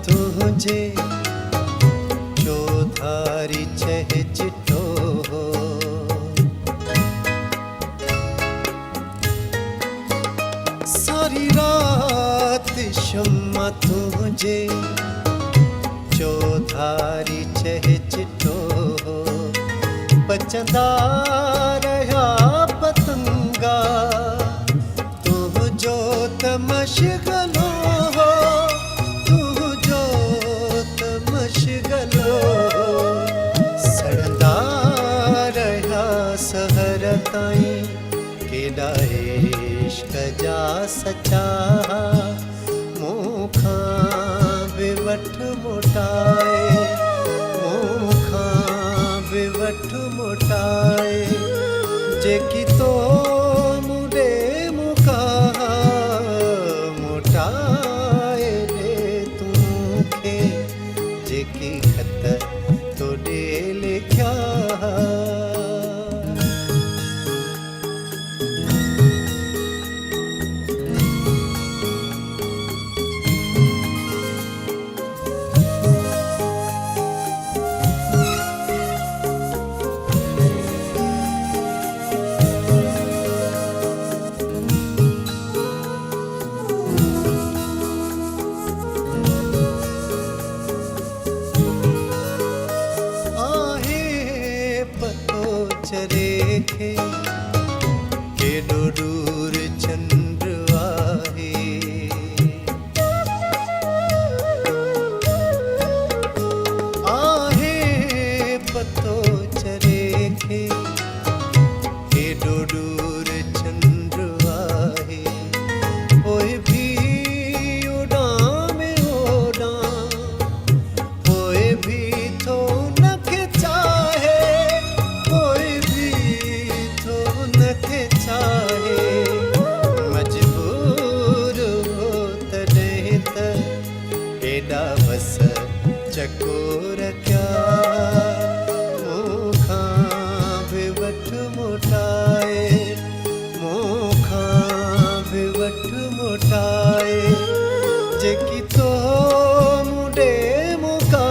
तुझे चौधारी चह चिटो हो। सारी रात शम्मा तुझे चौधारी चह चिटो हो। बचंदा रहा पतंगा तू जो तमशगलो हो। तू जो तमशगलो हो। सड़दा रहा सहर ताईं केड़ा इश्क जा सचा। मूंखां विवठ मोटाए विवठ मोटाए जेकी तो मुडे मुका मोटाए दे तूंखे जेकी खत तोड़े लिखया। चरेखे केडो दूर चंद्र आहे। आहे पतो चरेखे केडो दूर चंद्र आहे। ओए भी उड़ा में उड़ा ओए भी तो नखे चाहे। चाहे मजबूर हो तॾहिं त एॾा बस चकोर क्या। मूंखां विवठ मोटाए मूंखां विवठ मोटाए जेकी तो मुडे मुका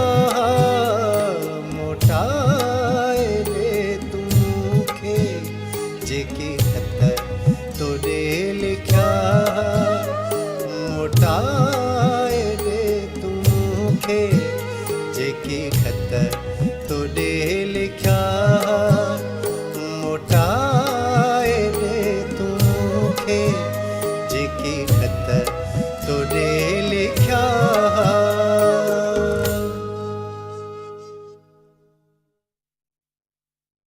मोटाए दे तूंखे जेकी तोड़े लिखया। मोटाए दे तूंखे जेकी खत तोड़े